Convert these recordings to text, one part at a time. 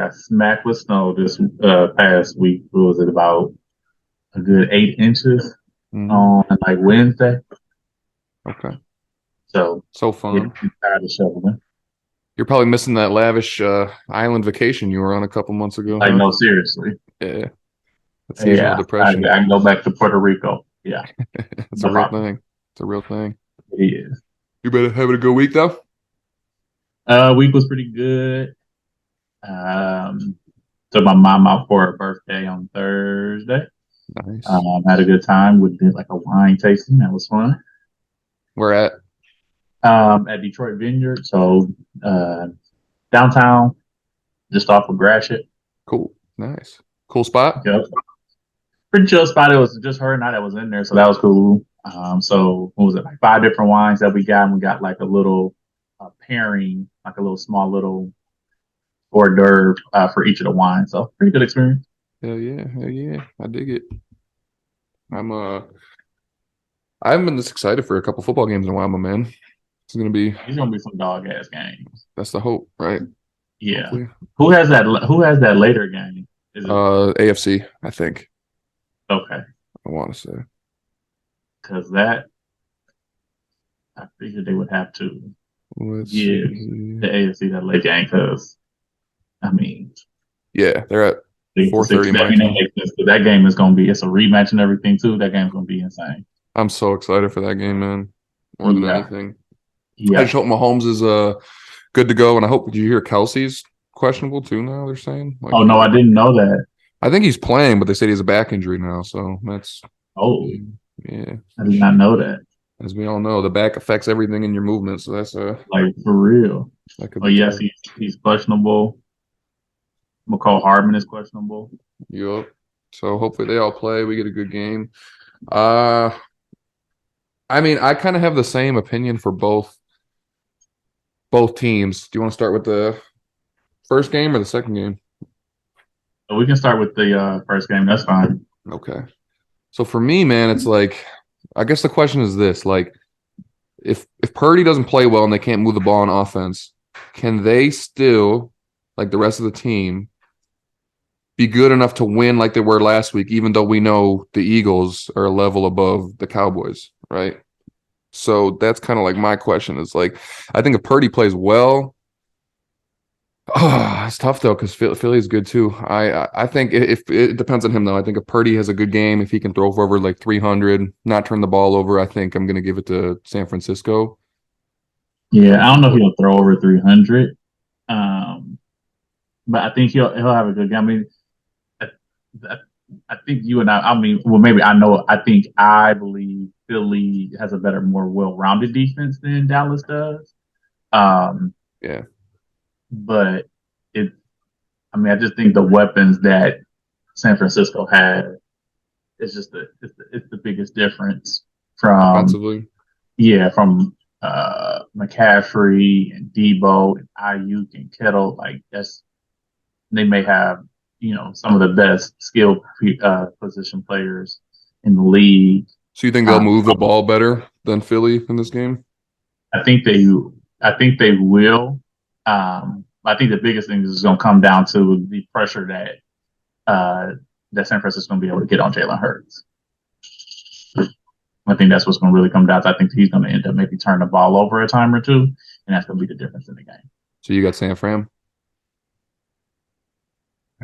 got smacked with snow this past week. What was it, about a good 8 inches Hmm. on like Wednesday? Okay. So So yeah, fun. I'm tired of shoveling. You're probably missing that lavish island vacation you were on a couple months ago, Like huh? no, seriously. Yeah. That seasonal Yeah, I depression. can go back to Puerto Rico. Yeah, It's a no real problem. thing. It's a real thing. It is. You better having a good week though. Week was pretty good. Um, Took my mom out for her birthday on Thursday. Nice. Had a good time. We did like a wine tasting. That was fun. Where at? At Detroit Vineyard. So uh, downtown, just off of Gratiot. Cool. Nice. Cool spot. Yep. Pretty chill spot. It was just her and I that was in there, so that was cool. So what was it, like 5 different wines that we got? And we got like a little pairing, like a little small little hors d'oeuvre for each of the wines. So pretty good experience. Hell yeah. Hell yeah. I dig it. I'm I haven't been this excited for a couple football games in a while, my man. It's gonna be These gonna be some dog ass games. that's the hope, right? Yeah. Hopefully. Who has that? Who has that later game? Is it AFC, I think. okay? I want to say. Because that I figured they would have to Let's see give here. the AFC that late game because I mean Yeah, they're at the six. 4:30 I my mean that time. makes sense because that game is gonna be it's a rematch and everything too. That game's gonna be insane. I'm so excited for that game, man. More than Yeah, anything. I yeah. just hope Mahomes is good to go. And I hope, did you hear Kelsey's questionable too now, they're saying? Like Oh for no, I the didn't know that. I think he's playing, but they said he has a back injury now. So that's Oh, yeah, I did not know that. as we all know, the back affects everything in your movement. So that's Like for real. that could Oh be yes, tough. he's questionable. McCall Hardman is questionable. Yup. So hopefully they all play. We get a good game. Uh I mean, I kind of have the same opinion for both teams. Do you want to start with the first game or the second game? So we can start with the first game. That's fine. Okay. So for me, man, it's like I guess the question is this, like if Purdy doesn't play well and they can't move the ball on offense, can they still, like the rest of the team, be good enough to win like they were last week, even though we know the Eagles are a level above the Cowboys, right? So that's kind of like my question is like, I think if Purdy plays well, oh, it's tough though because Philly is good too. I think if it depends on him though. I think if Purdy has a good game, if he can throw for over like 300, not turn the ball over, I think I'm gonna give it to San Francisco. Yeah, I don't know if he'll throw over 300, um, but I think he'll have a good game. I mean, I, I, I think you and I. I mean, well, maybe I know. I believe Philly has a better, more well-rounded defense than Dallas does. Um, Yeah. but it. I mean, I just think the weapons that San Francisco had is just it's the biggest difference from Offensively. from McCaffrey and Debo and Ayuk and Kittle. Like that's they may have some of the best skilled position players in the league. So you think they'll Um, move the ball better than Philly in this game? I think they will. I think the biggest thing is going to come down to the pressure uh, that San Francisco is going to be able to get on Jalen Hurts. I think that's what's going to really come down to. I think he's going to end up maybe turning the ball over a time or two, and that's going to be the difference in the game. So you got San Fran.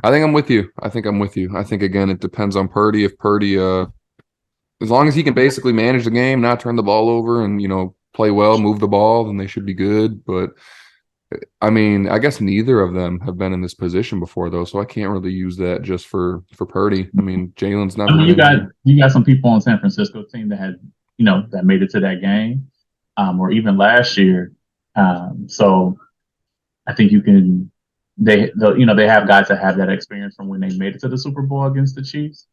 I think I'm with you. I think I'm with you. I think again it depends on Purdy. If Purdy as long as he can basically manage the game, not turn the ball over and play well, move the ball, then they should be good. But I mean, I guess neither of them have been in this position before though, so I can't really use that just for Purdy. I mean, Jalen's not I mean, doing anything. you got some people on San Francisco team that had that made it to that game, or even last year. So I think you can they have guys that have that experience from when they made it to the Super Bowl against the Chiefs.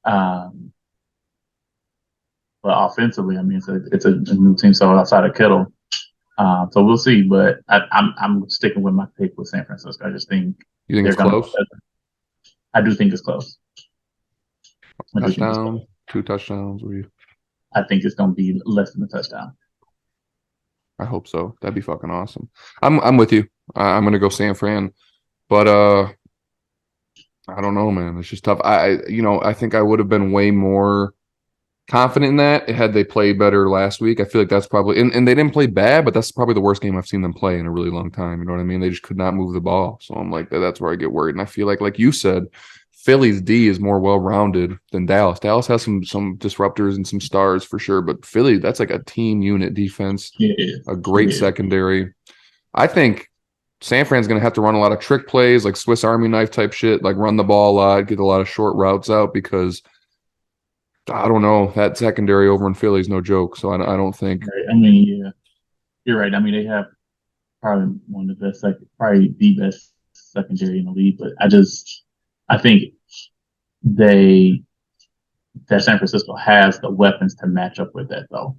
Um, but offensively, I mean, it's a new team. So outside of Kittle, so we'll see. But I'm sticking with my pick with San Francisco. I just think You think they're it's gonna. close? I do think it's close. I do think it's close. Touchdown, two touchdowns. I think it's gonna be less than a touchdown. I hope so. That'd be fucking awesome. I'm with you. I'm gonna go San Fran. But I don't know, man. It's just tough. I think I would have been way more confident in that had they played better last week. I feel like that's probably and they didn't play bad, but that's probably the worst game I've seen them play in a really long time. You know what I mean? They just could not move the ball. So I'm like, that's where I get worried. And I feel like you said, Philly's D is more well-rounded than Dallas. Dallas has some disruptors and some stars for sure, but Philly, that's like a team unit defense, Yeah, a great yeah, secondary. I think San Fran's going to have to run a lot of trick plays, like Swiss Army knife type shit, like run the ball a lot, get a lot of short routes out because I don't know, that secondary over in Philly is no joke. So I don't think. right. I mean, yeah, you're right. I mean, they have probably one of the best, probably the best secondary in the league. But I think they that San Francisco has the weapons to match up with that though.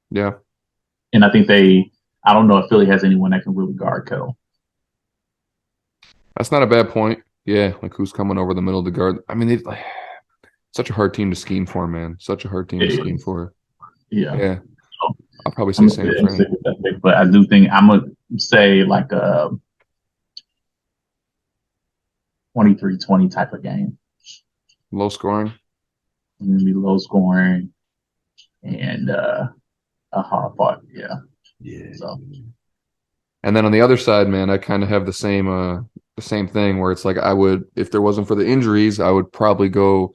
Yeah, And I don't know if Philly has anyone that can really guard Kittle. that's not a bad point. Yeah, like who's coming over the middle of the guard? I mean, such a hard team to scheme for, man. Such a hard team to It scheme is. for. Yeah. Yeah, So I'll probably say I'm San gonna stick Fran. with that pick, but I do think I'm gonna say like a 23-20 type of game. Low scoring. It's gonna be low scoring and a hard fought. Yeah. Yeah. So And then on the other side, man, I kind of have the same thing where it's like I would, if there wasn't for the injuries, I would probably go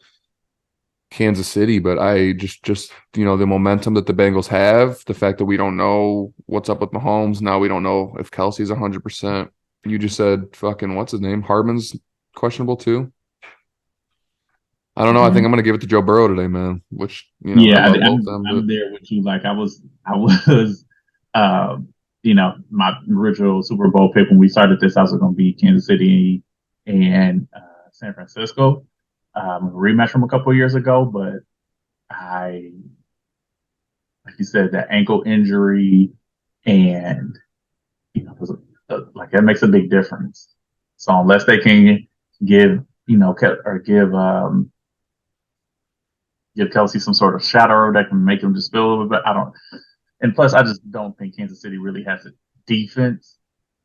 Kansas City, but I just the momentum that the Bengals have, the fact that we don't know what's up with Mahomes, now we don't know if Kelsey's 100%. You just said fucking what's his name? Hardman's questionable too. I don't know. I think mhm. I'm gonna give it to Joe Burrow today, man. Which I Yeah, love both of them, but I'm there with you. Like I was, um, my original Super Bowl pick when we started this, I was going to be Kansas City and San Francisco, a rematch from a couple of years ago. But I, like you said, that ankle injury and like that makes a big difference. So unless they can give or give Kelsey some sort of shadow that can make him just feel a little bit. I don't. And plus, I just don't think Kansas City really has a defense.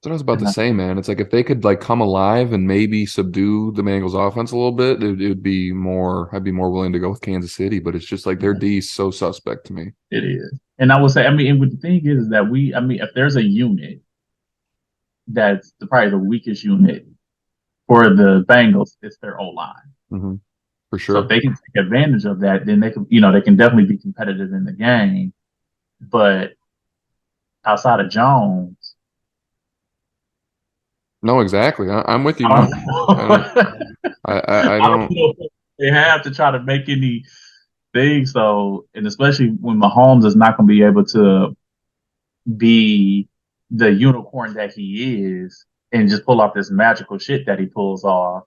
that's what I was about And to I, say, man. It's like if they could like come alive and maybe subdue the Bengals offense a little bit, it would be more. I'd be more willing to go with Kansas City, but it's just like their D is so suspect to me. it is. And I would say, I mean, and what the thing is that if there's a unit that's probably the weakest unit for the Bengals, it's their O line. Hmm. For So if sure. they can take advantage of that, then they can definitely be competitive in the game. But outside of Jones, No, exactly. I'm with you, I don't man. I don't. know. I I don't don't. know if they have to try to make any thing. So, and especially when Mahomes is not going to be able to be the unicorn that he is and just pull off this magical shit that he pulls off,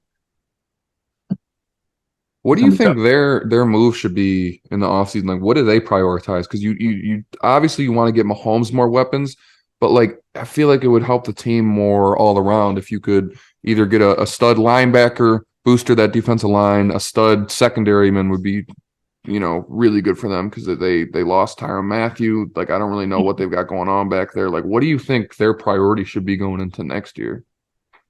What it's do you going to be tough. think their move should be in the offseason? Like, what do they prioritize? Because you obviously you want to get Mahomes more weapons, but like I feel like it would help the team more all around if you could either get a stud linebacker, booster that defensive line, a stud secondary man would be, really good for them because they lost Tyrann Mathieu. Like I don't really know what they've got going on back there. Like, what do you think their priority should be going into next year?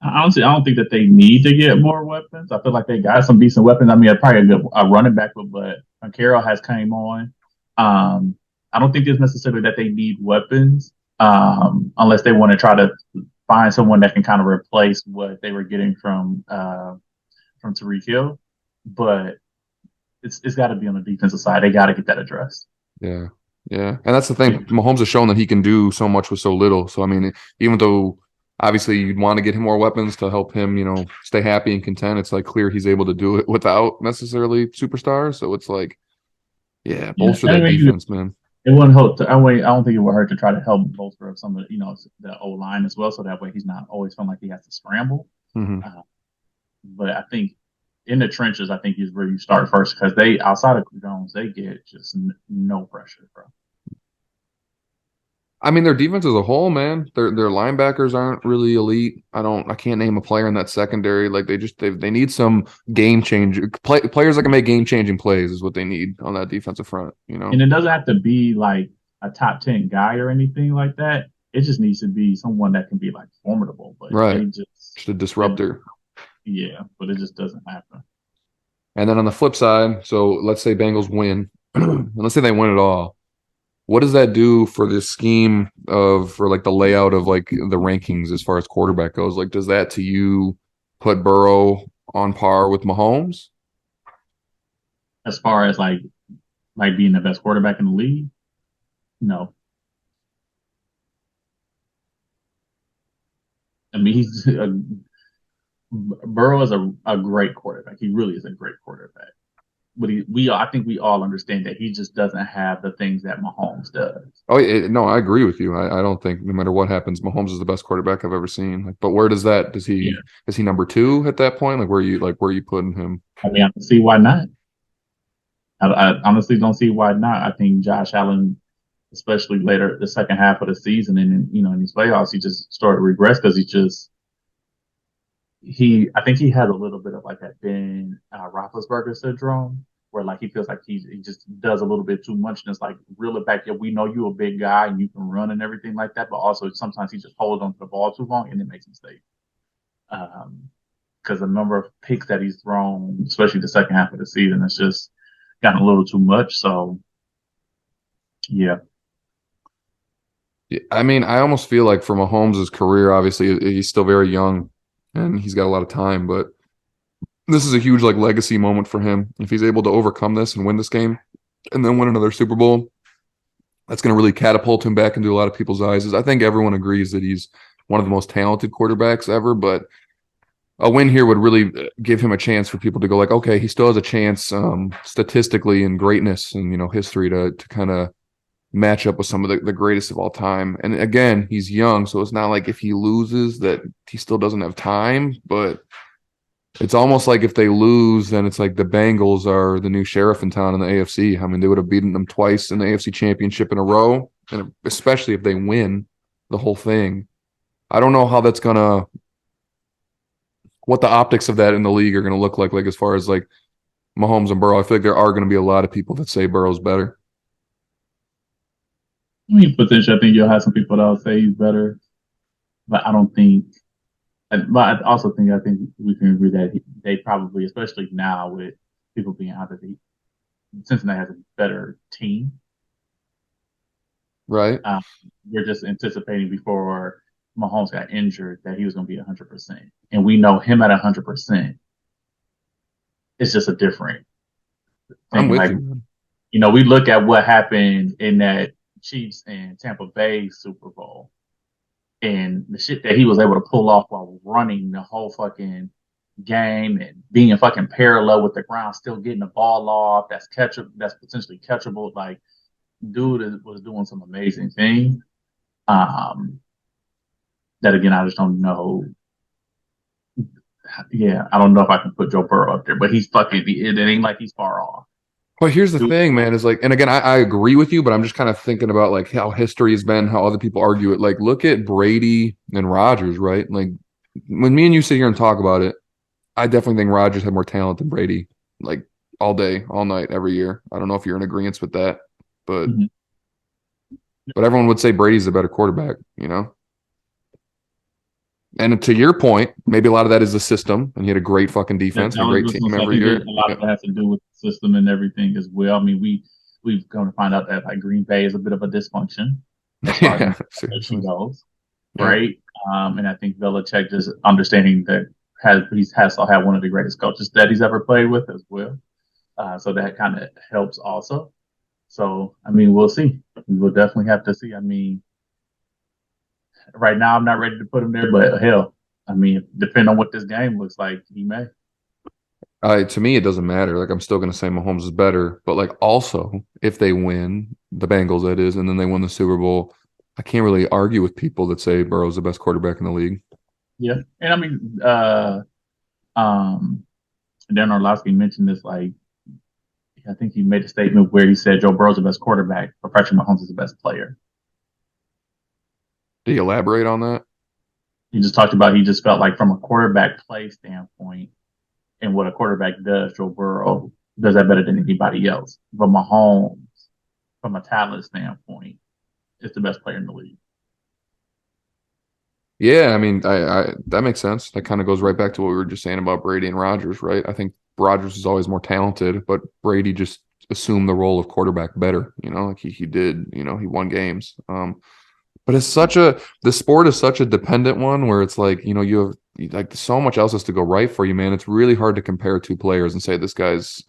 Honestly, I don't think that they need to get more weapons. I feel like they got some decent weapons. I mean, probably a running back, but Carroll has came on. I don't think it's necessarily that they need weapons, unless they want to try to find someone that can kind of replace what they were getting from Tariq Hill. But it's got to be on the defensive side. They got to get that addressed. Yeah. Yeah. And that's the Yeah. thing. Mahomes has shown that he can do so much with so little. So, I mean, even though obviously you'd want to get him more weapons to help him, stay happy and content, it's like clear he's able to do it without necessarily superstars. So it's like, yeah, Yeah. bolster I that mean, defense, man. it wouldn't hurt. I don't think it would hurt to try to help bolster up some of the O line as well, so that way he's not always feeling like he has to scramble. Hmm. Uh, but I think in the trenches, I think is where you start first because they outside of Jones, they get just no pressure, bro. I mean, their defense as a whole, man, their linebackers aren't really elite. I can't name a player in that secondary. Like they need some players that can make game changing plays is what they need on that defensive front. And it doesn't have to be like a top 10 guy or anything like that. It just needs to be someone that can be like formidable. But Right. they just Just a they, disruptor. Yeah, but it just doesn't happen. And then on the flip side, so let's say Bengals win, and let's say they win it all. What does that do for the scheme for like the layout of like the rankings as far as quarterback goes? Like, does that to you put Burrow on par with Mahomes? As far as like being the best quarterback in the league, no. I mean, Burrow is a great quarterback. He really is a great quarterback. But I think we all understand that he just doesn't have the things that Mahomes does. Oh, no, I agree with you. I don't think no matter what happens, Mahomes is the best quarterback I've ever seen. Like, but where does that does he Yeah. is he number two at that point? Like where are you putting him? I mean, I can see why not. I honestly don't see why not. I think Josh Allen, especially later the second half of the season and in these playoffs, he just started to regress because I think he has a little bit of like that Ben Roethlisberger syndrome, where like he feels like he just does a little bit too much, and it's like reel it back. Yeah, we know you're a big guy and you can run and everything like that, but also sometimes he just holds on to the ball too long and it makes mistakes. Because the number of picks that he's thrown, especially the second half of the season, it's just gotten a little too much. So yeah, Yeah, I mean, I almost feel like for Mahomes' career, obviously he's still very young and he's got a lot of time, but this is a huge like legacy moment for him. If he's able to overcome this and win this game and then win another Super Bowl, that's going to really catapult him back into a lot of people's eyes. I think everyone agrees that he's one of the most talented quarterbacks ever, but a win here would really give him a chance for people to go like, okay, he still has a chance statistically in greatness and history to kind of match up with some of the greatest of all time. And again, he's young, so it's not like if he loses that he still doesn't have time, but it's almost like if they lose, then it's like the Bengals are the new sheriff in town in the AFC. I mean, they would have beaten them twice in the AFC Championship in a row, and especially if they win the whole thing. I don't know how that's gonna, what the optics of that in the league are gonna look like as far as like Mahomes and Burrow. I feel like there are gonna be a lot of people that say Burrow's better. I mean, potentially, I think you'll have some people that'll say he's better, but I don't think. But I think we can agree that they probably, especially now with people being out of the Cincinnati has a better team. Right. Um, we're just anticipating before Mahomes got injured that he was going to be 100%, and we know him at 100%. It's just a different I'm thing. with Like you, man. we look at what happened in that Chiefs and Tampa Bay Super Bowl, and the shit that he was able to pull off while running the whole fucking game and being fucking parallel with the ground, still getting the ball off. That's potentially catchable. Like, was doing some amazing things. Um, that again, I just don't know. Yeah, I don't know if I can put Joe Burrow up there, but he's fucking. It ain't like he's far off. But here's the Dude, thing, man, is like, and again, I agree with you, but I'm just kind of thinking about like how history has been, how other people argue it. Like, look at Brady and Rodgers, right? Like, when me and you sit here and talk about it, I definitely think Rodgers had more talent than Brady, like all day, all night, every year. I don't know if you're in agreement with that, but mhm. everyone would say Brady's a better quarterback, you know? And to your point, maybe a lot of that is the system, and he had a great fucking defense and a Was great listening. team So I every think year. a lot Yeah. of it has to do with the system and everything as well. I mean, we've come to find out that like Green Bay is a bit of a dysfunction as far as Yeah, coaching seriously. goes, Yeah. right? And I think Belichick just understanding that has to have one of the greatest coaches that he's ever played with as well. So that kind of helps also. So I mean, we'll see. We will definitely have to see. I mean, right now I'm not ready to put him there, but hell, I mean, depending on what this game looks like, he may. To me, it doesn't matter. Like I'm still going to say Mahomes is better, but like also if they win the Bengals, that is, and then they win the Super Bowl, I can't really argue with people that say Burrow's the best quarterback in the league. Yeah, and I mean, um, Dan Orlovsky mentioned this. Like, I think he made a statement where he said Joe Burrow's the best quarterback, but Patrick Mahomes is the best player. Do you elaborate on that? He just talked about he just felt like from a quarterback play standpoint and what a quarterback does, Joe Burrow does that better than anybody else. But Mahomes, from a talent standpoint, is the best player in the league. Yeah, I mean, I that makes sense. That kind of goes right back to what we were just saying about Brady and Rodgers, right? I think Rodgers is always more talented, but Brady just assumed the role of quarterback better. Like he did. He won games. But it's such a the sport is such a dependent one where it's like you have like so much else has to go right for you, man. It's really hard to compare two players and say this guy's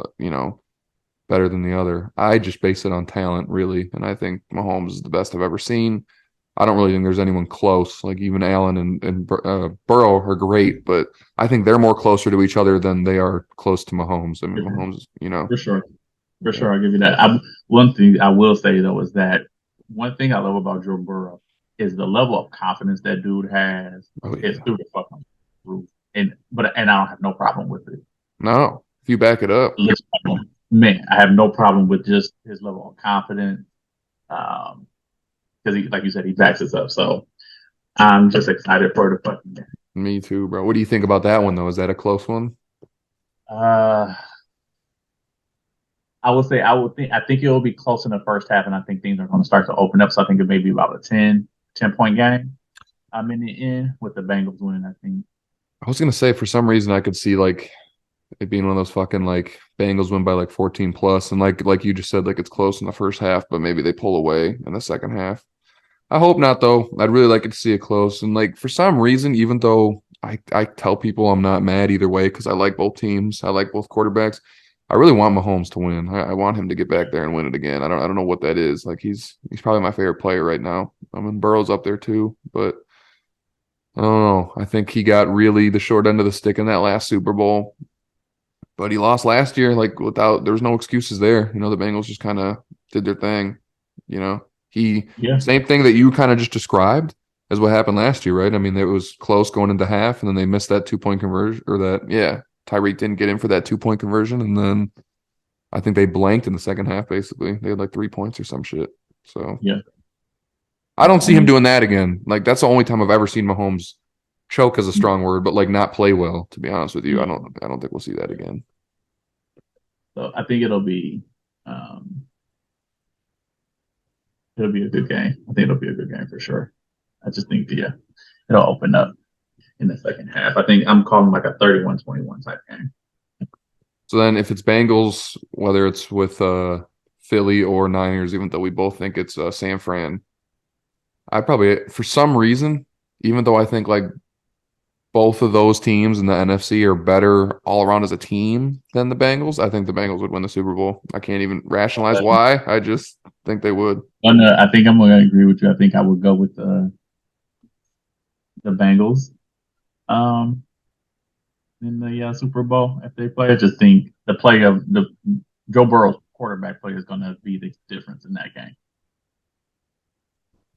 better than the other. I just base it on talent, really, and I think Mahomes is the best I've ever seen. I don't really think there's anyone close. Like even Allen and Burrow are great, but I think they're more closer to each other than they are close to Mahomes. I mean, Mahomes, For sure. For yeah. sure, I'll give you that. One thing I will say though is that one thing I love about Joe Burrow is the level of confidence that dude has Oh is yeah, through the fucking roof. And I don't have no problem with it. no, if you back it up, Man, I have no problem with just his level of confidence. Because he, like you said, he backs us up. So I'm just excited for the fucking game. me too, bro. What do you think about that one though? Is that a close one? Uh, I think it will be close in the first half, and I think things are going to start to open up. So I think it may be about a 10 point game. I'm in the end with the Bengals winning, I think. I was gonna say for some reason I could see like it being one of those fucking like Bengals win by like 14 plus, and like you just said, like it's close in the first half, but maybe they pull away in the second half. I hope not though. I'd really like it to see it close. And like for some reason, even though I tell people I'm not mad either way because I like both teams, I like both quarterbacks. I really want Mahomes to win. I want him to get back there and win it again. I don't know what that is. Like he's probably my favorite player right now. I mean Burrow's up there too, but I don't know. I think he got really the short end of the stick in that last Super Bowl. But he lost last year, like there was no excuses there. The Bengals just kind of did their thing. He Yeah, same thing that you kind of just described as what happened last year, right? I mean, it was close going into half, and then they missed that 2 point conversion, or Tyreek didn't get in for that 2 point conversion, and then I think they blanked in the second half. Basically, they had like 3 points or some shit. So yeah. I don't see him doing that again. Like that's the only time I've ever seen Mahomes choke is a strong word, but like not play well. To be honest with you, I don't think we'll see that again. So I think it'll be a good game. I think it'll be a good game for sure. I just think it'll open up in the second half. I think I'm calling like a 31-21 type game. So then if it's Bengals, whether it's with Philly or Niners, even though we both think it's San Fran, I probably, for some reason, even though I think like both of those teams in the NFC are better all around as a team than the Bengals, I think the Bengals would win the Super Bowl. I can't even rationalize why. I just think they would. I think I'm going to agree with you. I think I would go with the Bengals in the Super Bowl if they play. I just think the play of the Joe Burrow's quarterback play is going to be the difference in that game.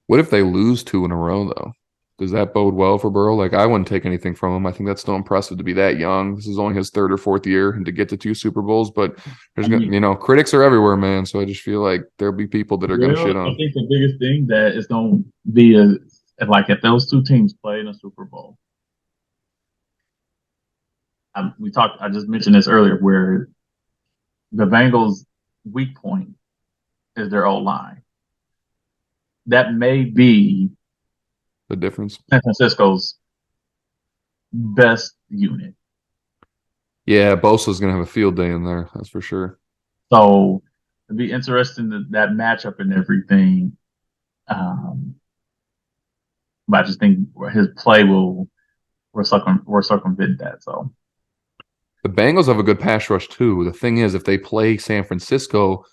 What if they lose two in a row, though? Does that bode well for Burrow? Like, I wouldn't take anything from him. I think that's still impressive to be that young. This is only his third or fourth year and to get to two Super Bowls. But critics are everywhere, man. So I just feel like there'll be people that are going to shit on. I think the biggest thing that is going to be like if those two teams play in a Super Bowl. I just mentioned this earlier, where the Bengals' weak point is their O-line. That may be The difference. San Francisco's best unit. Yeah, Bosa's going to have a field day in there. That's for sure. So it'd be interesting that matchup and everything. But I just think his play will circumvent that. So The Bengals have a good pass rush, too. The thing is, if they play San Francisco,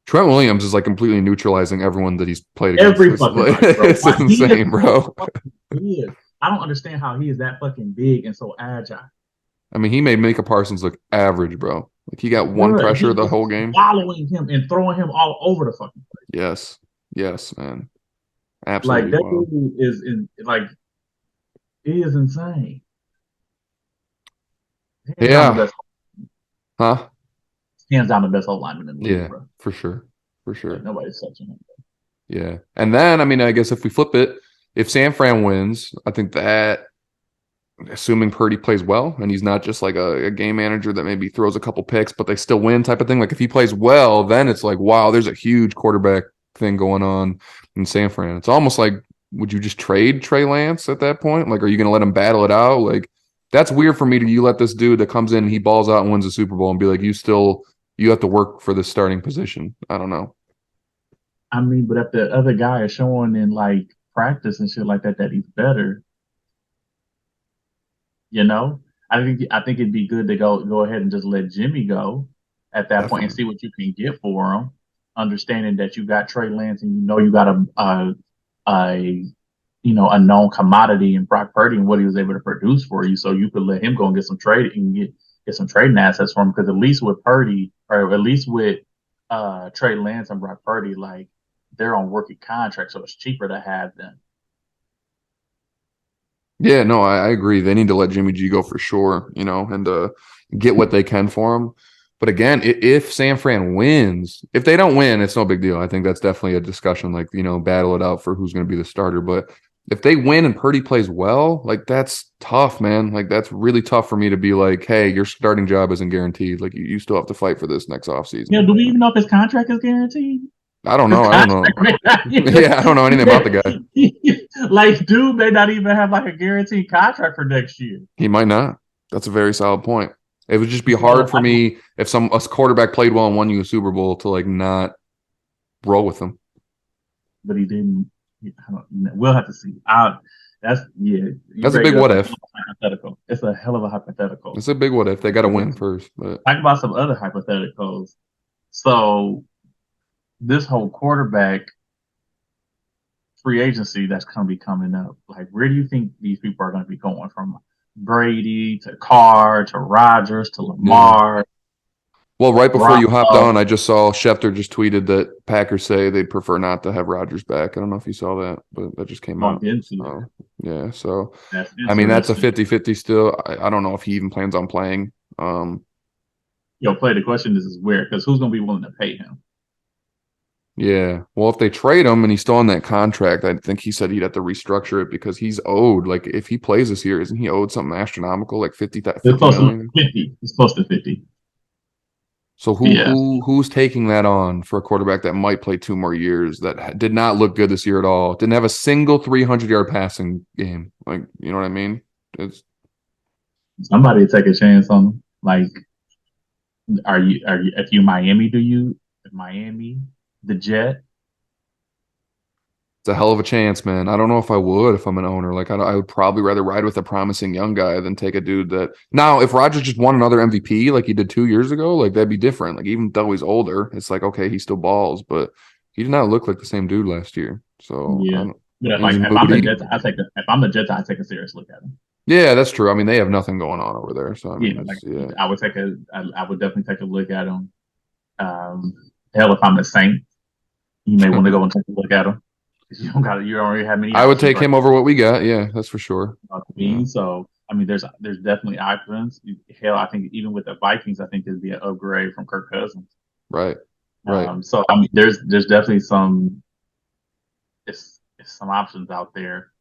Trent Williams is like completely neutralizing everyone that he's played against. every fucking night, bro. It's insane, bro. I don't understand how he is that fucking big and so agile. I mean, he made Micah Parsons look average, bro. Like he got one pressure the whole game. Following him and throwing him all over the fucking place. Yes, man. Absolutely. Like that dude is he is insane. Yeah. Huh? Hands down the best whole lineman in the league, Yeah, bro. for sure. Like, nobody's touching him. Yeah. And then, I mean, I guess if we flip it, if San Fran wins, I think that, assuming Purdy plays well and he's not just like a game manager that maybe throws a couple picks, but they still win type of thing. Like if he plays well, then it's like, wow, there's a huge quarterback thing going on in San Fran. It's almost like would you just trade Trey Lance at that point? Like, are you going to let him battle it out? Like, that's weird for me to you let this dude that comes in and he balls out and wins the Super Bowl and be like, you have to work for the starting position. I don't know. I mean, but if the other guy is showing in like practice and shit like that that he's better, you know, I think it'd be good to go ahead and just let Jimmy go at that point and Definitely. see what you can get for him, understanding that you got Trey Lance and you know you got a a known commodity in Brock Purdy and what he was able to produce for you, so you could let him go and get some trade and get some trading assets for him. Because at least with Purdy, or at least with Trey Lance and Brock Purdy, like they're on working contracts, so it's cheaper to have them. Yeah, no, I agree. They need to let Jimmy G go for sure, and get what they can for him. But again, if San Fran wins, if they don't win, it's no big deal. I think that's definitely a discussion, like, battle it out for who's going to be the starter. But if they win and Purdy plays well, like that's tough, man. Like that's really tough for me to be like, hey, your starting job isn't guaranteed. Like you still have to fight for this next offseason. Do we even know if his contract is guaranteed? I don't His know. I don't know. contract may not even, Yeah, I don't know anything about the guy. like, dude may not even have like a guaranteed contract for next year. He might not. That's a very solid point. It would just be Hell, hard for me if a quarterback played well and won you a Super Bowl to like not roll with him. but he didn't. We'll have to see. That's yeah. You That's a raised big up what a if. hypothetical. It's a hell of a hypothetical. It's a big what if. They got to win first. But Talk about some other hypotheticals. So this whole quarterback free agency that's going to be coming up, like where do you think these people are going to be going from? Brady to Carr to Rodgers to yeah. Lamar, Well, right before you hopped Garoppolo. on, I just saw Schefter just tweeted that Packers say they'd prefer not to have Rodgers back. I don't know if you saw that, but that just came Oh, I out. didn't see So, that. yeah. So, That's I mean, that's a interesting. 50-50 still. I don't know if he even plans on playing. Play. The question is where, because who's going to be willing to pay him? Yeah. Well, if they trade him and he's still on that contract, I think he said he'd have to restructure it because he's owed. Like, if he plays this year, isn't he owed something astronomical, like 50, It's 50 close to million? 50. It's close to 50. So Yeah. who's taking that on for a quarterback that might play 2 more years that did not look good this year at all? Didn't have a single 300-yard passing game. Like, you know what I mean? It's Somebody take a chance on him. Like, are you if you Miami, do you if Miami, the Jet? it's a hell of a chance, man. I don't know if I would if I'm an owner. Like, I would probably rather ride with a promising young guy than take a dude that. Now, if Rodgers just won another MVP like he did 2 years ago, like that'd be different. Like, even though he's older, it's like okay, he still balls, but he did not look like the same dude last year. So I Yeah. don't. But if, He's like, if I'm the moody. Jets, if I'm the Jets, I take a serious look at him. Yeah, that's true. I mean, they have nothing going on over there. So I Yeah, mean, like it's yeah, I would definitely take a look at him. Hell, if I'm the Saints, you may want to go and take a look at him. You don't really have many I would options take right him over what we got. Yeah, that's for sure. now. Yeah, So I mean, there's definitely options. Hell, I think even with the Vikings, I think it'd be an upgrade from Kirk Cousins. right, right. So I mean, there's definitely it's some options out there.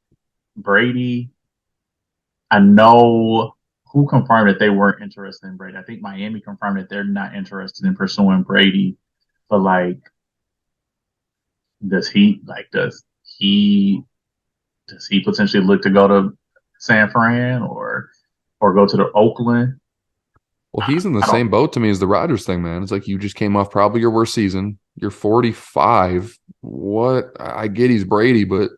Brady, I know who confirmed that they weren't interested in Brady. I think Miami confirmed that they're not interested in pursuing Brady. But like, does he like does he potentially look to go to San Fran or go to the Oakland? Well, he's in the I don't. same boat to me as the Rodgers thing, man. It's like you just came off probably your worst season. You're 45. What? I get he's Brady, but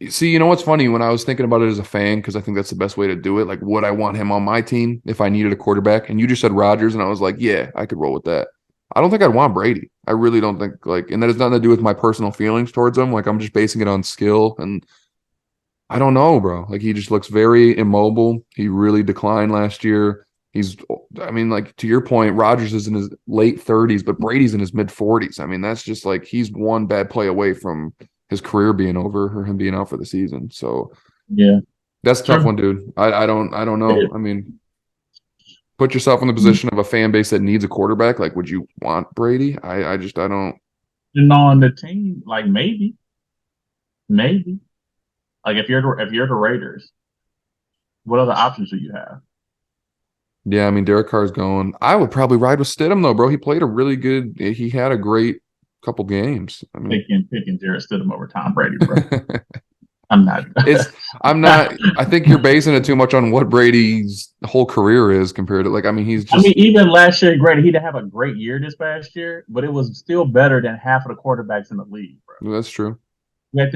see, you know what's funny? When I was thinking about it as a fan, because I think that's the best way to do it. Like, would I want him on my team if I needed a quarterback? And you just said Rodgers, and I was like, yeah, I could roll with that. I don't think I'd want Brady. I really don't think and that has nothing to do with my personal feelings towards him. Like, I'm just basing it on skill and I don't know, bro. Like he just looks very immobile. He really declined last year. I mean, like to your point, Rodgers is in his late 30s, but Brady's in his mid 40s. I mean, that's just like he's one bad play away from his career being over or him being out for the season. So Yeah, that's a tough true. one, dude. I don't know. I mean, put yourself in the position of a fan base that needs a quarterback. Like, would you want Brady? I don't. And on the team, like maybe. Like if you're the Raiders, what other options do you have? Yeah, I mean, Derek Carr's going. I would probably ride with Stidham though, bro. He played a really good. He had a great couple games. I mean, Picking Jarrett Stidham over Tom Brady, bro. I'm not. I'm not. I think you're basing it too much on what Brady's whole career is compared to, like, I mean, he's I mean, just. even last year, Grady, he didn't have a great year this past year, but it was still better than half of the quarterbacks in the league, bro. That's true. We have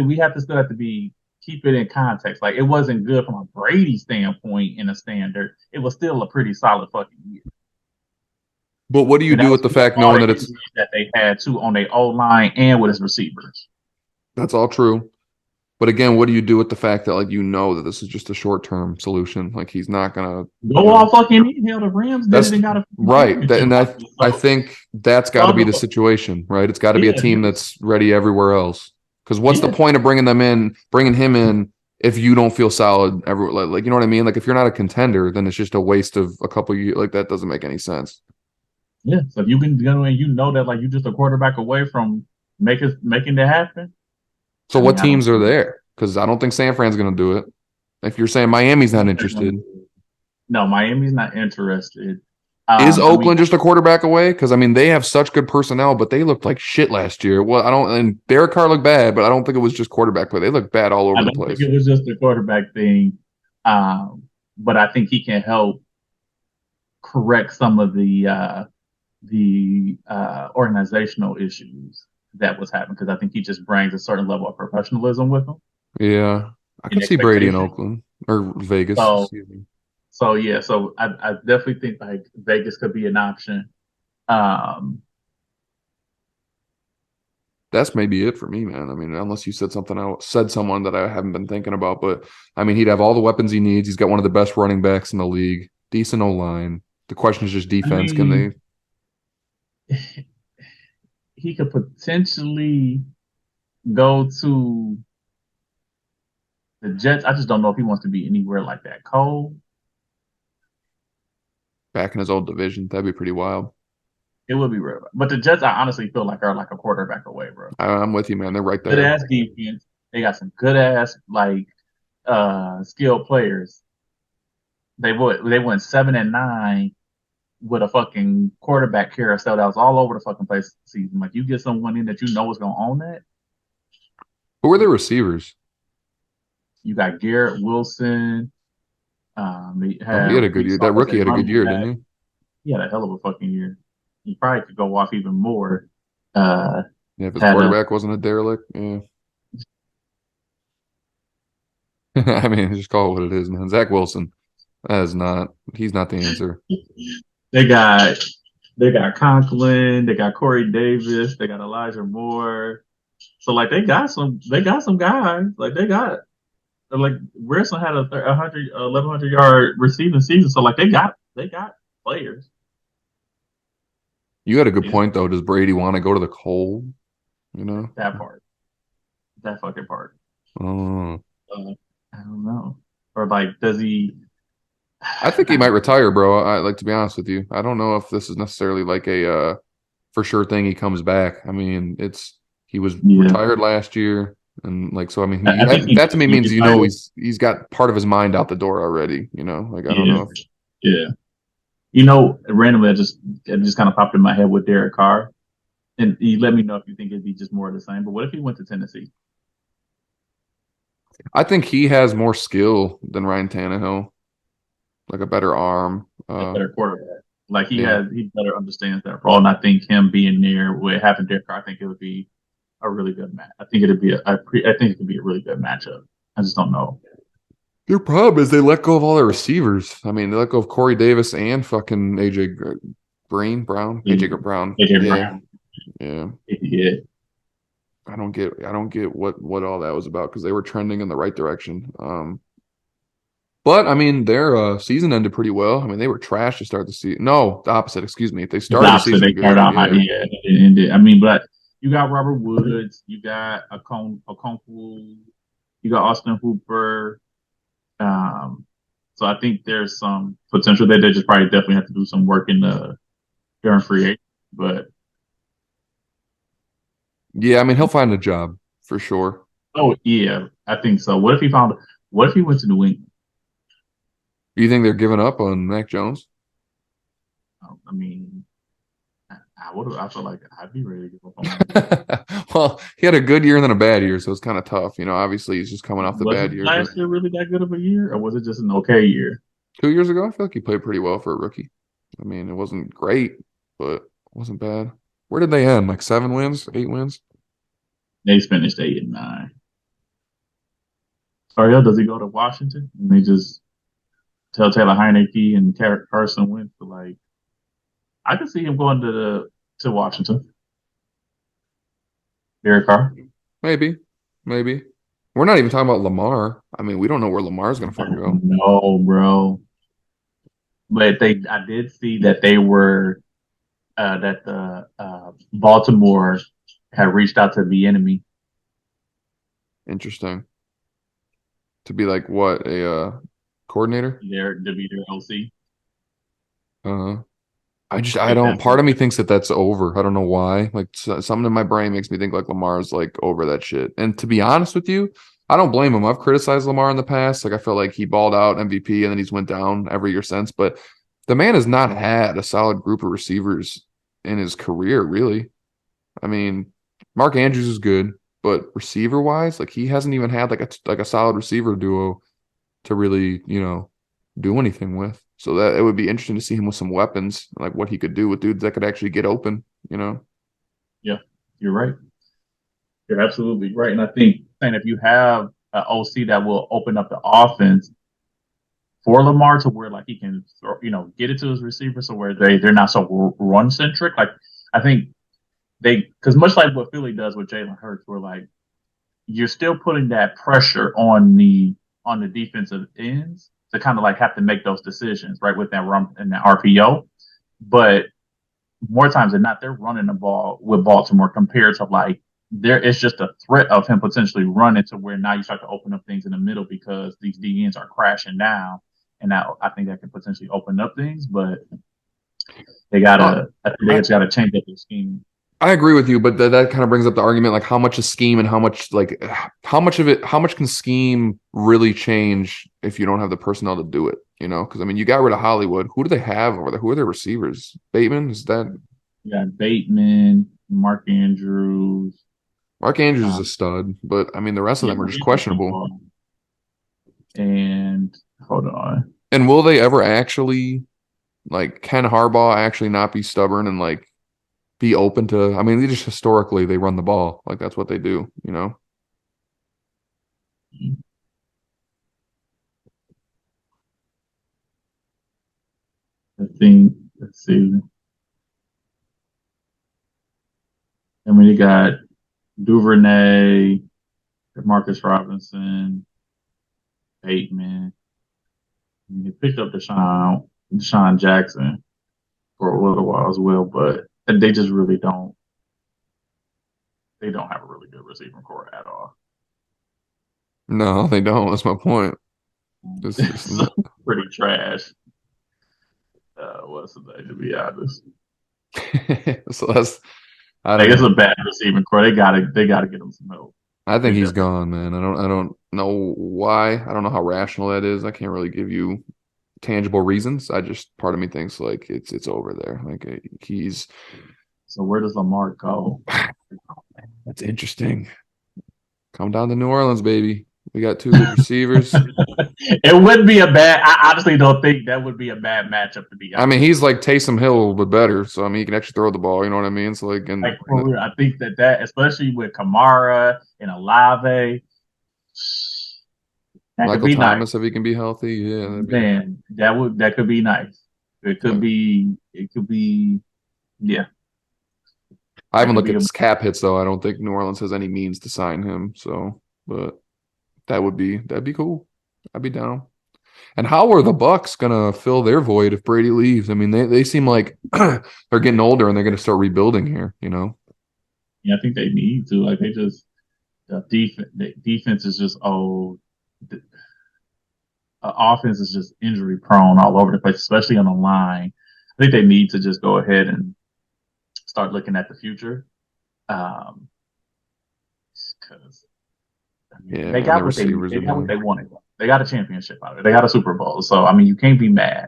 to be keep it in context. Like it wasn't good from a Brady standpoint in a standard. It was still a pretty solid fucking year. But what do you And that do was with the with fact all knowing the that it's injuries that they had too on their O line and with his receivers. that's all true? But again, what do you do with the fact that, like, you know that this is just a short term solution? Like, he's not gonna, Go all fucking in. Hell, the Rams did that's it and got a right. championship. And I So, think that's got to be the situation, right? It's got to be a yeah, team that's ready everywhere else. Because what's the yeah, point of bringing him in, if you don't feel solid everywhere? Like, you know what I mean? Like, if you're not a contender, then it's just a waste of a couple years. Like, that doesn't make any sense. yeah. So if you can go and you know that like you just a quarterback away from making it happen. So I what mean, I don't teams are see. there? Because I don't think San Fran's going to do it. If you're saying Miami's not interested, No, Miami's not interested. is I mean, Oakland just a quarterback away? Because I mean, they have such good personnel, but they looked like shit last year. Well, I don't, and Derek Carr looked bad, but I don't think it was just quarterback play. They looked bad all over I the don't think place. it was just a quarterback thing, but I think he can help correct some of the organizational issues that was happening because I think he just brings a certain level of professionalism with him Yeah, I and could see Brady in expectation. Oakland or Vegas. So, Excuse me. so yeah, so I definitely think like Vegas could be an option. Um, That's maybe it for me, man. I mean, unless you said someone that I haven't been thinking about, but I mean, he'd have all the weapons he needs. He's got one of the best running backs in the league, decent O line. The question is just I defense. Can they? mean, he could potentially go to the Jets. I just don't know if he wants to be anywhere like that cold. Back in his old division. That'd be pretty wild. It would be real. But the Jets, I honestly feel like are like a quarterback away, bro. I'm with you, man. They're right Good there. ass defense. They got some good ass like skilled players. They went 7-9 with a fucking quarterback carousel that was all over the fucking place this season. Like you get someone in that you know is gonna own that. Who were their receivers? You got Garrett Wilson. They Oh, he had have a good year. Brees That Hall as rookie their had a good running year, back. didn't He had a hell of a fucking year. He probably could go off even more. Uh, he? Yeah, if his had a quarterback wasn't a derelict, yeah. I mean, just call it what it is, man. Zach Wilson, he's not the answer. they got they got Conklin, they got Corey Davis, they got Elijah Moore. So like they got some guys. Like they got like Wilson had a 1,100 yard receiving season. So like they got players. You had a good It's point though. Does Brady want to go to the cold? You know? that part, that fucking part. Oh. I don't know. Or like, does he? I think he I might don't know. retire, bro. I like to be honest with you. I don't know if this is necessarily like a for sure thing he comes back. I mean, he was Yeah, retired last year, and like so. I mean, I think he that to could me be means retired. he's got part of his mind out the door already. You know, like I don't Yeah, know. yeah. You know, randomly, it just kind of popped in my head with Derek Carr, and you let me know if you think it'd be just more of the same. But what if he went to Tennessee? I think he has more skill than Ryan Tannehill, like a better arm. A better quarterback. Like Yeah, he better understands that role, and I think him being there with having Derek Carr, I think it would be a really good match. I think it'd be I think it could be a really good matchup. I just don't know. their problem is they let go of all their receivers. I mean, they let go of Corey Davis and fucking AJ Brown. AJ Yeah, Brown, yeah. yeah, I don't get what all that was about because they were trending in the right direction. But I mean, their season ended pretty well. I mean, they were trash to start the season. No, the opposite. Excuse me. They it's the started the opposite. season They start good. out hot, Yeah, yeah, and it ended. I mean, but you got Robert Woods, you got Okonkwo, you got Austin Hooper. Um, so I think there's some potential there. They just probably definitely have to do some work in the during free agent. But yeah. I mean, he'll find a job for sure. oh yeah, I think so. What if he found? What if he went to New England? Do you think they're giving up on Mac Jones? I mean, I feel like I'd be ready to give up on him. Well, he had a good year and then a bad year, so it's kind of tough. Obviously he's just coming off the Was bad it year, but last year really that good of a year, or was it just an okay year? 2 years ago, I feel like he played pretty well for a rookie. I mean, it wasn't great, but it wasn't bad. Where did they end? Like 7 wins, 8 wins? They finished 8-9. Ariel, does he go to Washington? And they just tell Taylor Heineke and Carson Wentz to like. I could see him going to Washington. Derek Carr. Maybe, maybe. We're not even talking about Lamar. I mean, we don't know where Lamar's gonna fucking go. No, bro. But I did see that they were that the Baltimore had reached out to the enemy. Interesting. To be like what a coordinator? There to be their OC. Uh, I Like don't. that's Part of me thinks that that's over. I don't know why. Like something in my brain makes me think like Lamar's like over that shit. And to be honest with you, I don't blame him. I've criticized Lamar in the past. Like I felt like he balled out MVP and then he's went down every year since. But the man has not had a solid group of receivers in his career, really. I mean, Mark Andrews is good, but receiver wise, like he hasn't even had like a solid receiver duo to really, do anything with. So that it would be interesting to see him with some weapons, like what he could do with dudes that could actually get open. yeah, you're right. You're absolutely right. And I think and if you have an OC that will open up the offense for Lamar to where like he can get it to his receivers so where they're not so run centric. Like I think because much like what Philly does with Jalen Hurts, where like you're still putting that pressure on the defensive ends to kind of like have to make those decisions right with that run and that RPO. But more times than not, they're running the ball with Baltimore compared to like there is just a threat of him potentially running to where now you start to open up things in the middle because these DNs are crashing down. And now I think that can potentially open up things, but Uh, I think they I, just gotta change up their scheme. I agree with you, but that kind of brings up the argument like how much is scheme and how much like how much can scheme really change if you don't have the personnel to do it? Because I mean, you got rid of Hollywood. Who do they have over there? Who are their receivers? Bateman, is that You got Bateman, Mark Andrews, Mark Andrews is uh, a stud, but I mean the rest of yeah, them are Mark just Andrews can questionable. ball. And hold on. And will they ever actually like can Harbaugh actually not be stubborn and like be open to? I mean, they just historically they run the ball like that's what they do. I think let's see. And we got Duvernay, Marcus Robinson, Bateman. And they picked up Deshaun Jackson for a little while as well, but they just really don't. They don't have a really good receiving core at all. No, they don't. That's my point. It's So pretty trash. What's the name to be honest? so that's I Like don't it's a know. bad receiving core. They gotta get them some help. I think They he's definitely. gone, man. I don't know why. I don't know how rational that is. I can't really give you tangible reasons. I just part of me thinks like it's over there. Like he's So where does Lamar go? that's interesting. Come down to New Orleans, baby. We got two good receivers. It would be a bad. I honestly don't think that would be a bad matchup to be I mean, honest. he's like Taysom Hill, but better. So I mean, he can actually throw the ball. You know what I mean? So like, Like for real, I think that especially with Kamara and Olave, that could Michael be nice. Thomas, if he can be healthy, yeah, that'd be. Man, that could be nice. Yeah. It could be yeah, I that haven't could looked be at a his cap hit though. I don't think New Orleans has any means to sign him. So, but that'd be cool. I'd be down. And how are the Bucks gonna fill their void if Brady leaves? I mean, they seem like they're getting older and they're gonna start rebuilding here. yeah. I think they need to like they just the defense is just old. The offense is just injury prone all over the place, especially on the line. I think they need to just go ahead and start looking at the future. Um, because I mean, Yeah, and the receivers they are got what done. they wanted. They got a championship out of it. They got a Super Bowl. So I mean, you can't be mad.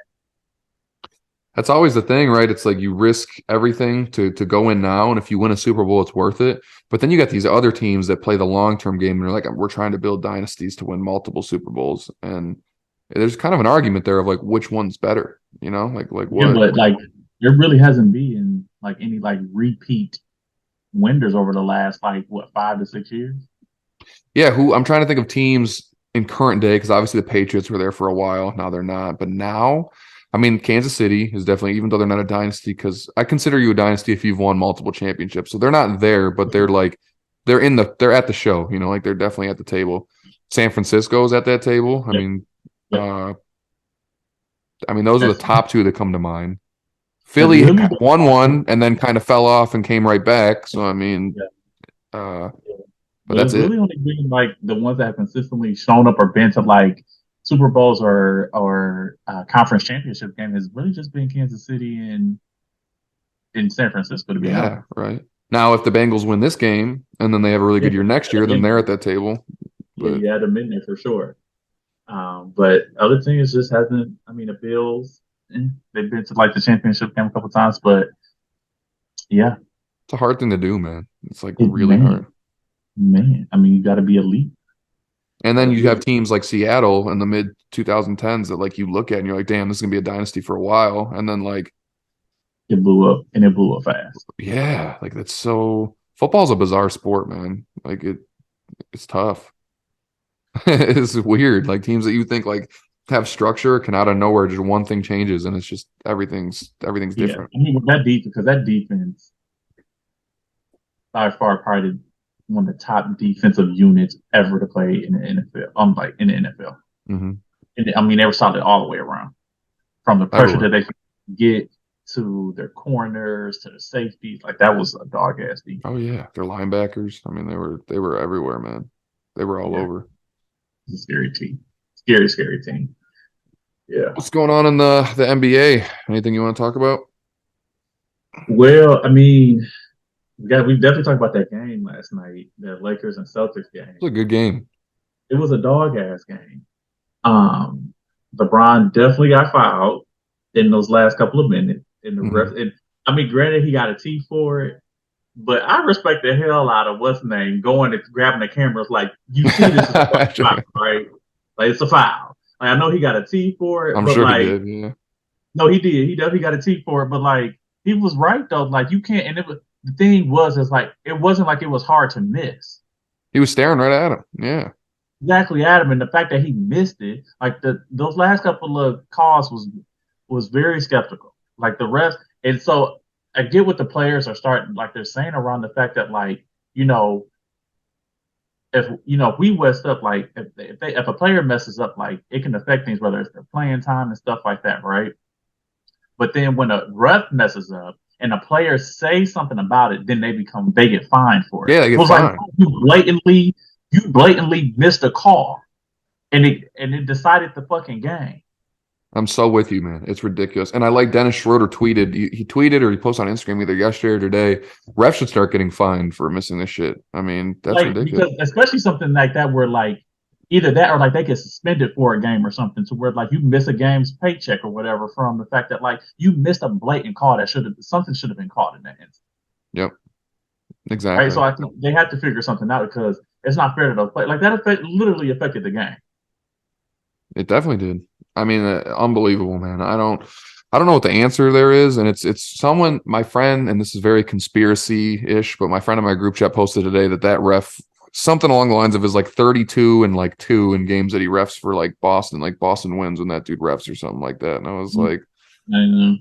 That's always the thing, right? It's like you risk everything to go in now, and if you win a Super Bowl, it's worth it. But then you got these other teams that play the long-term game, and they're like, we're trying to build dynasties to win multiple Super Bowls, and there's kind of an argument there of like which one's better, like Yeah, what? but like there really hasn't been like any like repeat winners over the last like what 5 to 6 years. Yeah, who I'm trying to think of teams in current day because obviously the Patriots were there for a while. Now they're not, but now, I mean, Kansas City is definitely, even though they're not a dynasty, because I consider you a dynasty if you've won multiple championships. So they're not there, but they're like they're at the show. Like they're definitely at the table. San Francisco is at that table. Yep, yep. Uh, I mean, those are the That's top two that come to mind. because Philly really, won one and then kind of fell off and came right back. So I mean, yeah, uh, but but that's it's it. really only been like the ones that have consistently shown up or been to like Super Bowls or conference championship game has really just been Kansas City and in San Francisco, to be honest. Yeah, right. Now, if the Bengals win this game and then they have a really Yeah, good year next year, then they're at that table. yeah, But you had them in there for sure. But other thing is just hasn't. I mean, the Bills, they've been to like the championship game a couple times, but yeah, it's a hard thing to do, man. It's like it, really hard. man. I mean, you got to be elite. And Got then to you be have elite. teams like Seattle in the mid 2010s that like you look at and you're like, damn, this is gonna be a dynasty for a while. And then like, It blew up, and it blew up fast. yeah, like that's so football's a bizarre sport, man. Like it's tough. It's weird. Like teams that you think like have structure can out of nowhere just one thing changes and it's just everything's Yeah, different. I mean, with that defense, because that defense by far probably one of the top defensive units ever to play in the NFL. Like in the NFL, Hmm. and I mean, they were solid all the way around, from the pressure that Everywhere. they could get to their corners to the safeties. Like that was a dog ass defense. Oh yeah, they're linebackers. I mean, they were everywhere, man. They were all Yeah, over. it's a scary team. Scary, scary team. Yeah. What's going on in the NBA? Anything you want to talk about? Well, I mean, we definitely talked about that game last night, the Lakers and Celtics game. It's a good game. It was a dog ass game. Um, LeBron definitely got fouled in those last couple of minutes. In the ref, Hmm. and I mean, granted, he got a T for it, but I respect the hell out of what's his name going and grabbing the cameras. Like, you see, this is a fucking foul, right? Like, it's a foul. Like, I know he got a T for it, I'm but sure he like, did. Yeah, no, he did. He definitely got a T for it, but like, he was right though. Like, you can't. And it was the thing was, is like, it wasn't like it was hard to miss. he was staring right at him. Yeah, Exactly, Adam, and the fact that he missed it, like those last couple of calls was very skeptical. Like the refs, and so I get what the players are starting, like they're saying around the fact that like you know if we mess up, like if a player messes up, like it can affect things, whether it's their playing time and stuff like that, right? But then when a ref messes up and a player says something about it, then they get fined for it. yeah, they It get was like fined. you blatantly missed a call and it decided the fucking game. I'm so with you, man. It's ridiculous. And I like Dennis Schroeder tweeted. He tweeted or he posted on Instagram either yesterday or today. Refs should start getting fined for missing this shit. I mean, that's Like ridiculous. because especially something like that where like either that or like they get suspended for a game or something to where like you miss a game's paycheck or whatever from the fact that like you missed a blatant call that should have been called in that instance. Yep, Right. exactly. So I think they have to figure something out because it's not fair to those play like literally affected the game. It definitely did. I mean, unbelievable, man. I don't know what the answer there is, and it's someone, my friend, and this is very conspiracy-ish, but my friend in my group chat posted today that ref something along the lines of is like 32 and like 2 in games that he refs for like Boston wins when that dude refs or something like that, and I was like, I know.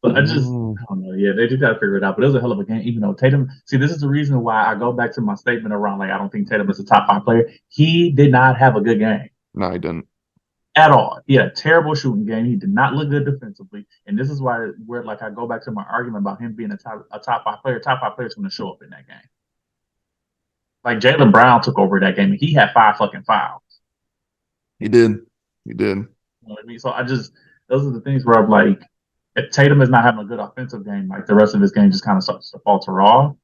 But mm, I don't know. Yeah, they just got to figure it out. But it was a hell of a game, even though Tatum. See, this is the reason why I go back to my statement around like I don't think Tatum is a top five player. He did not have a good game no, he didn't. at all. He had a terrible shooting game. He did not look good defensively, and this is why where like I go back to my argument about him being a top five player. Top five player is going to show up in that game. Like Jaylen Brown took over that game, and he had 5 fucking fouls. He did. He did. You know what I mean? So those are the things where I'm like, if Tatum is not having a good offensive game, like the rest of his game just kind of starts to falter off.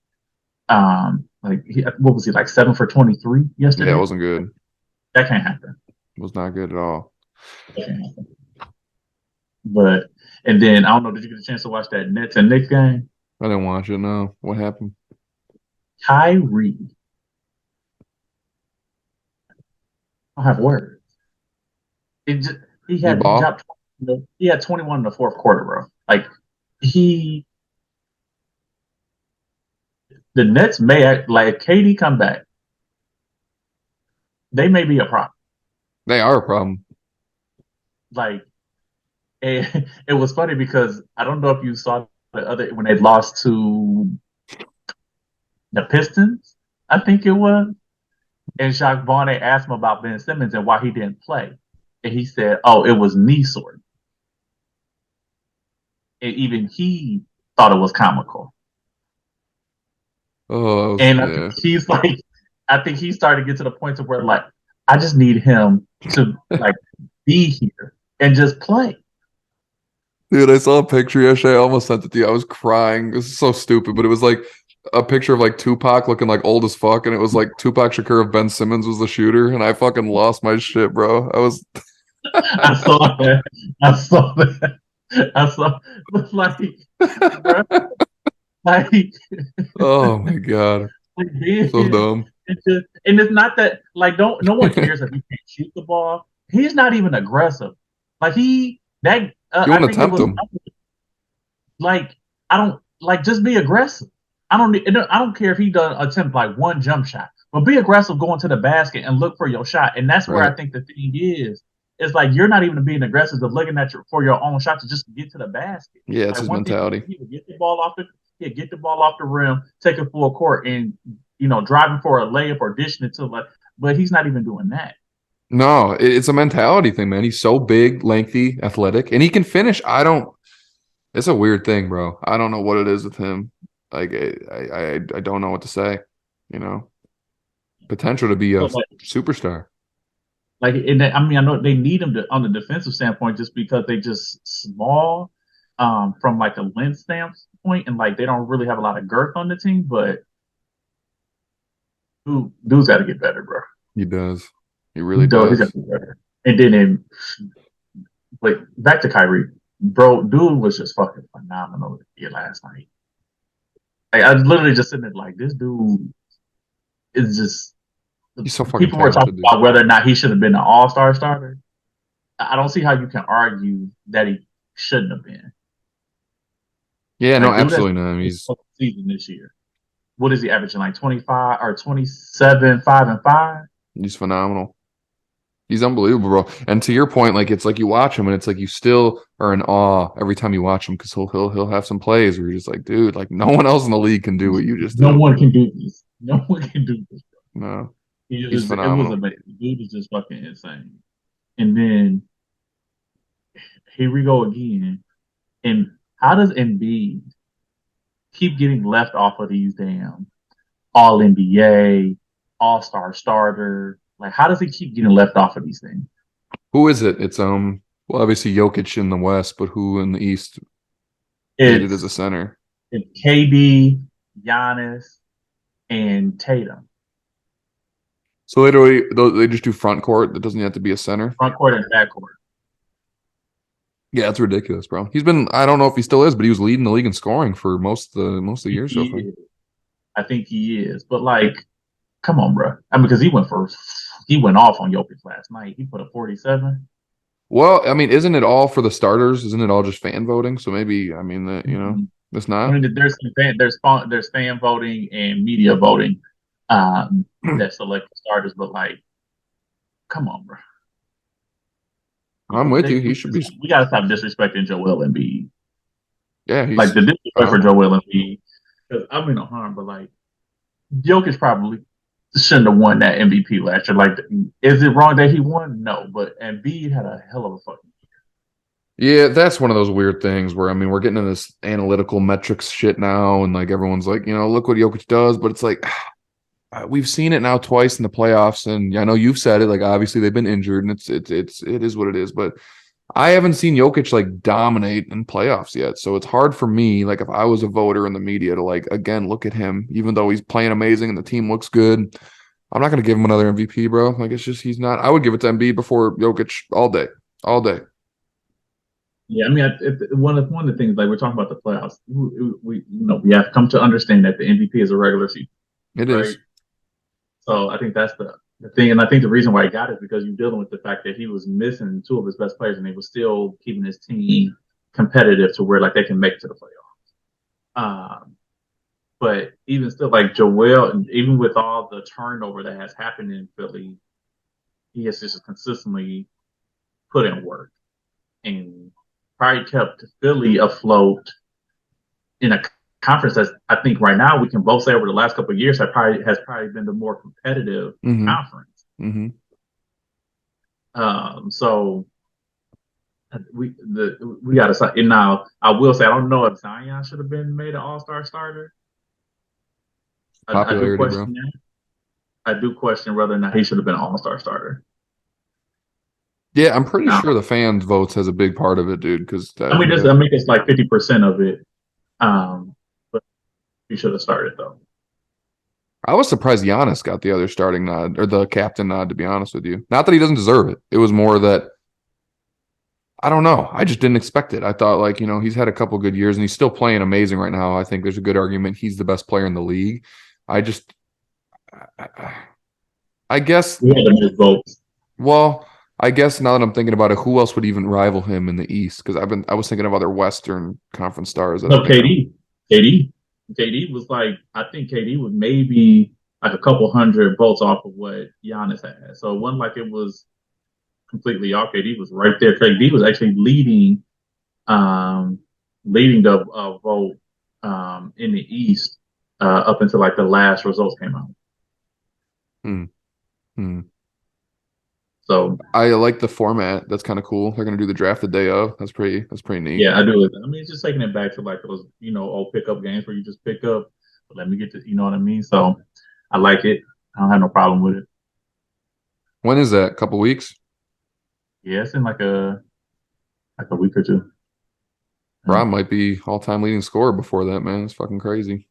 What was he like 7 for 23 Yeah, it yesterday? wasn't good. That can't happen. It was not good at all. That can't happen. But And then I don't know, did you get a chance to watch that Nets and Knicks game? I didn't watch it. No, what happened? Kyrie, I don't have words. It just, He he ball. dropped he had 21 in the fourth quarter, bro. Like he the Nets may act like KD come back, they may be a problem. They are a problem. Like it was funny because I don't know if you saw the other when they lost to the Pistons, I think it was. And Jacques Vaughn asked him about Ben Simmons and why he didn't play. And he said, "Oh, it was knee sore." And even he thought it was comical. Oh, And I think yeah. he's like, I think he started to get to the point of where like, I just need him to like be here and just play. Dude, I saw a picture yesterday. I almost sent it to you. I was crying. This is so stupid, but it was like a picture of like Tupac looking like old as fuck, and it was like Tupac Shakur of Ben Simmons was the shooter, and I fucking lost my shit, bro. I was I saw that. I saw that. I saw like, bro, like, oh my god. like So being, dumb. and it's not that like don't no one cares if you can't shoot the ball. He's not even aggressive. Like You I won't think it attempt was them. like I don't like just be aggressive. I don't care if he does attempt like one jump shot, but be aggressive going to the basket and look for your shot. And that's where Right. I think the thing is. It's like you're not even being aggressive of looking at for your own shot to just get to the basket. Yeah, it's Like his one thing mentality. he would get the ball off the rim, take it full court, and driving for a layup or dishing it to like. But he's not even doing that. No, it's a mentality thing, man. He's so big, lengthy, athletic, and he can finish. I don't. It's a weird thing, bro. I don't know what it is with him. Like I don't know what to say. You know, potential to be a So superstar. and I mean, I know they need him on the defensive standpoint just because they just small from like a length standpoint, and like they don't really have a lot of girth on the team. But dude's got to get better, bro. He does. He really He's got does. to get better. And then, but back to Kyrie, bro. Dude was just fucking phenomenal here last night. Like, I was literally just sitting there like, this dude is just. He's so fucking People were talking talented, dude. about whether or not he should have been an All-Star starter. I don't see how you can argue that he shouldn't have been. Yeah, no, Like, dude has absolutely not. He's season this year. What is he averaging? Like 25 or 27, 5-5? he's phenomenal. He's unbelievable, bro. And to your point, like it's like you watch him and it's like you still are in awe every time you watch him because he'll have some plays where you're just like, dude, like no one else in the league can do what you just No did. one can do this. No one can do this. No, he's It was phenomenal. amazing. Dude is just fucking insane. And then here we go again. And how does Embiid keep getting left off of these damn All NBA, All Star starter? Like, how does he keep getting left off of these things? Who is it? It's well, obviously Jokic in the West, but who in the East made it as It's a center? it's KD, Giannis, and Tatum. So literally, they just do front court. That doesn't have to be a center. Front court and back court. Yeah, that's ridiculous, bro. He's been. I don't know if he still is, but he was leading the league in scoring for most of the year so He far. is. I think he is. But like, come on, bro. I mean, because he went off on Jokic last night. He put a 47. Well, I mean, isn't it all for the starters? Isn't it all just fan voting? So maybe, I mean, Mm-hmm. it's I not. mean, there's fan voting and media voting that select the starters, but like, come on, bro. I'm with you. He should be. We gotta stop disrespecting Joel Embiid. Yeah, Like the he's disrespect for phenomenal. Joel Embiid. Because I mean no harm, but like Jokic probably shouldn't have won that MVP last year. Like, is it wrong that he won? No, but Embiid had a hell of a fucking. Yeah, that's one of those weird things where I mean, we're getting into this analytical metrics shit now, and like everyone's like, look what Jokic does, but it's like we've seen it now twice in the playoffs, and I know you've said it. Like, obviously they've been injured, and it is what it is. But I haven't seen Jokic like dominate in playoffs yet, so it's hard for me. Like, if I was a voter in the media to like again look at him, even though he's playing amazing and the team looks good, I'm not gonna give him another MVP, bro. Like, it's just he's not. I would give it to Embiid before Jokic all day, all day. Yeah, I mean, one of the things like we're talking about the playoffs, we have come to understand that the MVP is a regular season, It right? is. So I think that's the thing, and I think the reason why he got it is because you're dealing with the fact that he was missing two of his best players, and he was still keeping his team competitive to where like they can make it to the playoffs. But even still, like Joel, even with all the turnover that has happened in Philly, he has just consistently put in work and probably kept Philly afloat in a conference that I think right now we can both say over the last couple of years has probably been the more competitive Mm-hmm. conference. Mm-hmm. So we got to. And now I will say I don't know if Zion should have been made an All Star starter. I do Popularity, bro. question that. I do question whether or not he should have been an All Star starter. Yeah, I'm pretty Now, sure the fans votes has a big part of it, dude. Because I I mean, think this that I mean it's like 50% of it. But he should have started though. I was surprised Giannis got the other starting nod or the captain nod. To be honest with you, not that he doesn't deserve it. It was more that I don't know. I just didn't expect it. I thought like he's had a couple good years and he's still playing amazing right now. I think there's a good argument he's the best player in the league. I just, I guess. We had the most votes. Well, I guess now that I'm thinking about it, who else would even rival him in the East? Because I was thinking of other Western Conference stars that have No, been out. KD was like I think KD was maybe like a couple hundred votes off of what Giannis had. So it wasn't like it was completely off. KD was right there. KD was actually um, leading the vote in the East up until like the last results came out. Hmm. Hmm. So I like the format. That's kind of cool. They're gonna do the draft the day of. That's pretty neat. yeah, I do. I mean, it's just taking it back to like those old pickup games where you just pick up. But let me get to you know what I mean. So I like it. I don't have no problem with it. When is that? Couple weeks? Yeah, it's in like a week or two. Rob might be all-time leading scorer before that, man. It's fucking crazy.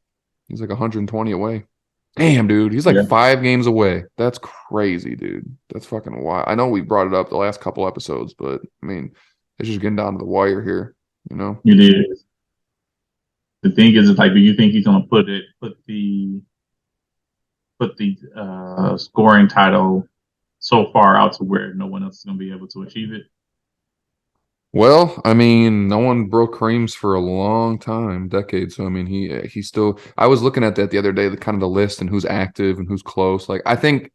He's like 120 away. Damn, dude. He's like Yeah. 5 games away. That's crazy, dude. That's fucking wild. I know we brought it up the last couple episodes, but I mean, it's just getting down to the wire here, you know? It is. The thing is, like, do you think he's gonna put the scoring title so far out to where no one else is gonna be able to achieve it? Well, I mean, no one broke Kareem's for a long time, decades. So I mean, he still. I was looking at that the other day, the kind of the list and who's active and who's close. Like, I think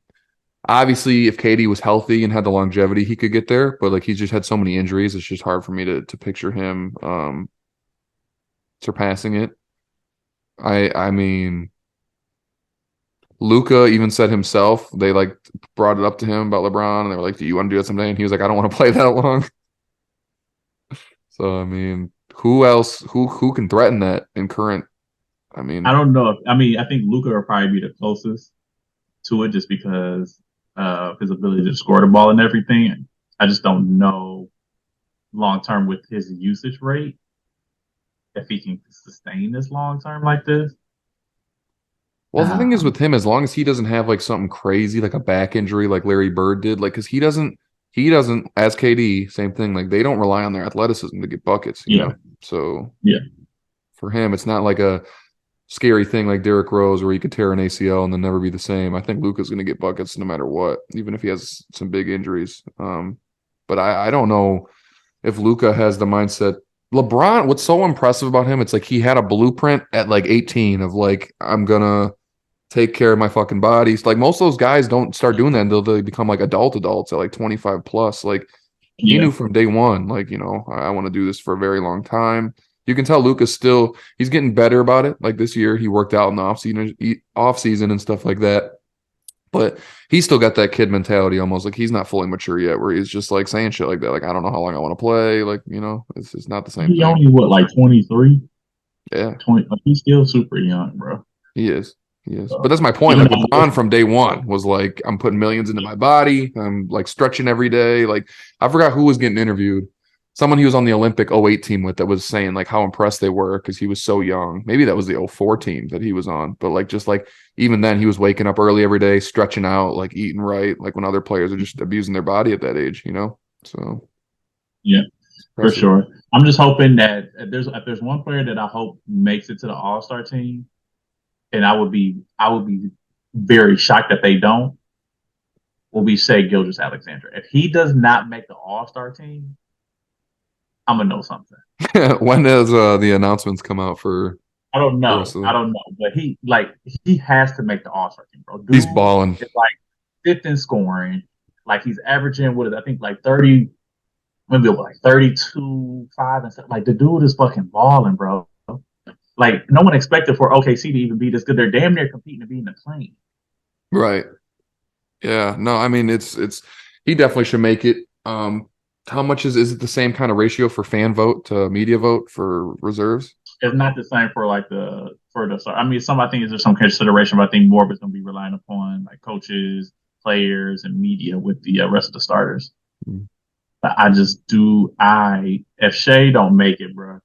obviously, if Katie was healthy and had the longevity, he could get there. But like, he's just had so many injuries, it's just hard for me to picture him surpassing it. I mean, Luca even said himself, they like brought it up to him about LeBron, and they were like, "Do you want to do that someday?" And he was like, "I don't want to play that long." So I mean, who else? Who can threaten that in current? I I mean, don't know. I mean, I think Luca will probably be the closest to it just because of his ability to score the ball and everything. I just don't know long term with his usage rate if he can sustain this long term like this. well, the thing is Um, with him, as long as he doesn't have like something crazy like a back injury like Larry Bird did, like because he doesn't as KD, same thing. Like they don't rely on their athleticism to get buckets, you yeah, know. So yeah, for him, it's not like a scary thing like Derrick Rose where he could tear an ACL and then never be the same. I think Luka's going to get buckets no matter what, even if he has some big injuries. But I don't know if Luka has the mindset. LeBron, what's so impressive about him? It's like he had a blueprint at like 18 of like I'm gonna take care of my fucking bodies. Like most of those guys don't start doing that until they become like adults at like 25 plus. Like he yeah. knew from day one, like, I want to do this for a very long time. You can tell Luca's still he's getting better about it. Like this year, he worked out in the off season and stuff like that. But he's still got that kid mentality almost like he's not fully mature yet, where he's just like saying shit like that. Like, I don't know how long I want to play. Like, it's just not the same He thing. only what like 23, Yeah. 20. Like, he's still super young, bro. He is. He is. But So, that's my point. even Like though, LeBron from day one was like, I'm putting millions into my body. I'm like stretching every day. Like I forgot who was getting interviewed. Someone he was on the Olympic '08 team with that was saying like how impressed they were because he was so young. Maybe that was the '04 team that he was on. But like just like even then he was waking up early every day, stretching out, like eating right, like when other players are just abusing their body at that age. So yeah. for Impressive. sure. I'm just hoping that if there's one player that I hope makes it to the All Star team, and I would be very shocked if they don't, will be Shea Gilgeous-Alexander. If he does not make the All Star team, I'm gonna know something. When does the announcements come out for I don't the rest know. of I them? don't know, but he has to make the All Star team, bro. He's Dude balling. is like fifth in scoring. Like he's averaging what is I think like 30, maybe like 32, 5 and stuff. Like the dude is fucking balling, bro. Like no one expected for OKC to even be this good. They're damn near competing to be in the plane. Right. Yeah. No, I mean it's he definitely should make it. How much is it the same kind of ratio for fan vote to media vote for reserves? It's not the same for like the. I mean, I think there's some consideration, but I think more of it's going to be relying upon like coaches, players, and media with the rest of the starters. Mm. But if Shea don't make it, bro,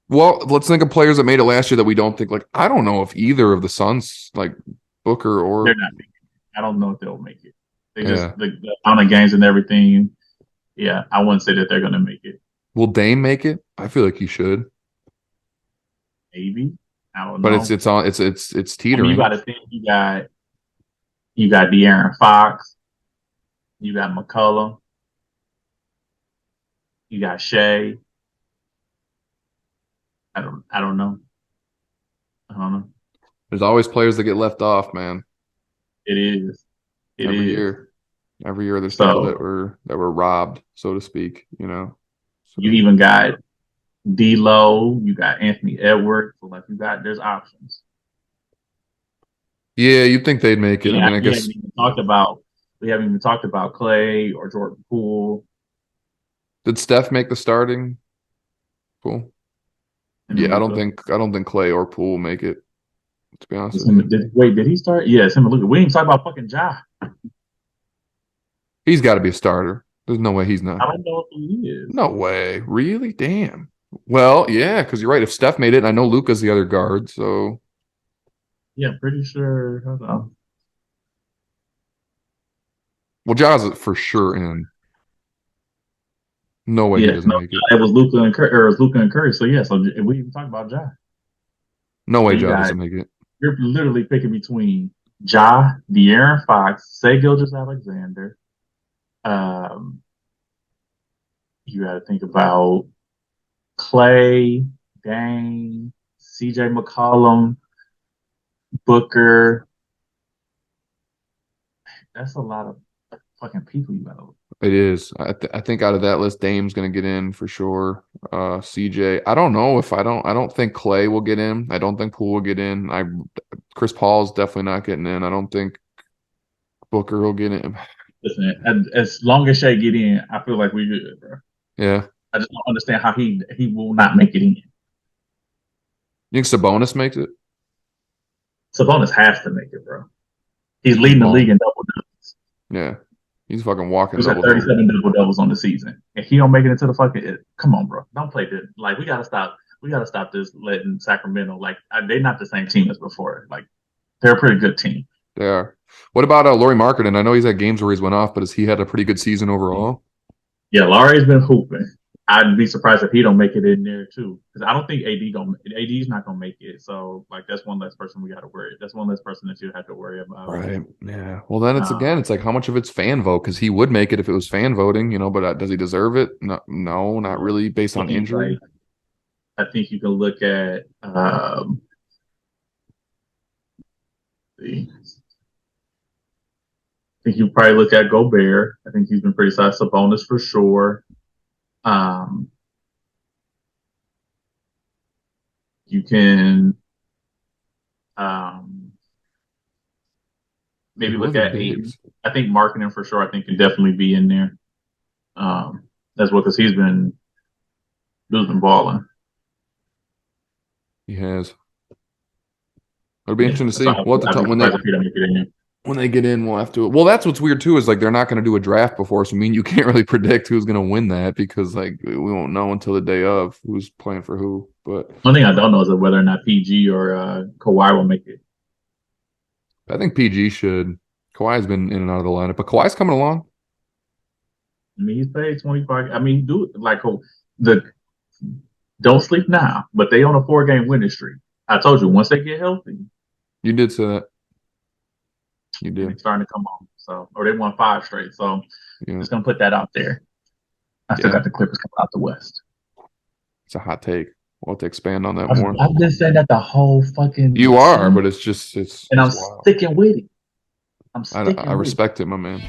Well, let's think of players that made it last year that we don't think like I don't know if either of the Suns like Booker they're or not making it. I don't know if they'll make it. They just yeah. the amount of games and everything. Yeah, I wouldn't say that they're going to make it. Will Dame make it? I feel like he should. Maybe I don't But it's know. it's on it's I mean, you got teetering. to think you got De'Aaron Fox, you got McCollum, you got Shea. I don't know. I don't know. There's always players that get left off, man. It is. It Every is. year. Every year there's people So that were robbed, so to speak, you know. you So even got D'Lo, you got Anthony Edwards. So like there's options. yeah, you'd think they'd make it. I Yeah, mean, I guess we haven't even talked about Clay or Jordan Poole. did Steph make the starting pool? And Yeah, Luka. I don't think Clay or Poole make it, to be honest with you. Did he start? Yeah, it's him and Luka. We didn't talk about fucking Ja. He's got to be a starter. There's no way he's I not. don't know if he is. No way. Really? Damn. Well, yeah, because you're right. If Steph made it, and I know Luca's the other guard, so Yeah, pretty sure. Hold on. well, Ja's for sure in. No way he Yeah, doesn't no, make it. it was Luka and Curry, or it was Luka and Curry. So yeah, so we even talk about Ja. No So way you Ja got doesn't make it. you're literally picking between Ja, De'Aaron Fox, Shai Gilgeous-Alexander. Um, you got to think about Clay, Dane, CJ McCollum, Booker. That's a lot of fucking people you got to. It is. I think out of that list, Dame's gonna get in for sure. CJ. I don't know if I don't think Clay will get in. I don't think Poole will get in. Chris Paul's definitely not getting in. I don't think Booker will get in. Listen, as long as Shea get in, I feel like we good, bro. Yeah. I just don't understand how he will not make it in. You think Sabonis makes it? Sabonis has to make it, bro. He's leading the league Ball. in double doubles. Yeah. He's fucking walking He's got double double. 37 double doubles on the season. If he don't make it into the come on, bro. Don't play this. Like we gotta stop. We gotta stop this letting Sacramento. Like they're not the same team as before. Like they're a pretty good team. They are. What about Laurie Marketing? I know he's had games where he's went off, but has he had a pretty good season overall? Yeah, Laurie's been hooping. I'd be surprised if he don't make it in there too, because I don't think AD's not gonna make it. So like that's one less person we got to worry. That's one less person that you have to worry about. Right. Yeah. Well, then Um, it's like how much of it's fan vote because he would make it if it was fan voting, you know. But does he deserve it? No, no, not really based on injury. like I think you can look at I think you probably look at Gobert. I think he's been pretty solid. Sabonis for sure. Um, you can um, maybe Who are look the at Aiden. bigs? I think marketing for sure. I think can definitely be in there. As well because he's been balling. He has. It'll be Yeah, interesting to that's see. why We'll have to I'd be talk surprised if he don't make it in there. when they get in. We'll have to. Well, that's what's weird too is like they're not going to do a draft before, so I mean you can't really predict who's going to win that because like we won't know until the day of who's playing for who. But One thing I don't know is whether or not PG or Kawhi will make it. I think PG should. Kawhi's been in and out of the lineup, but Kawhi's coming along. I mean, he's paid 25. I mean, dude, like the don't sleep now, but they on a 4-game winning streak. I told you once they get healthy, You did say that. You they're did. starting to come on. So, or they won 5 straight. So, Yeah. just gonna put that out there. I still Yeah. got the Clippers coming out the West. It's a hot take. We'll have to expand on that more. I've been saying that the whole fucking. You are, season, but it's and I'm wild. sticking with it. I'm I sticking with it. respect it, my man.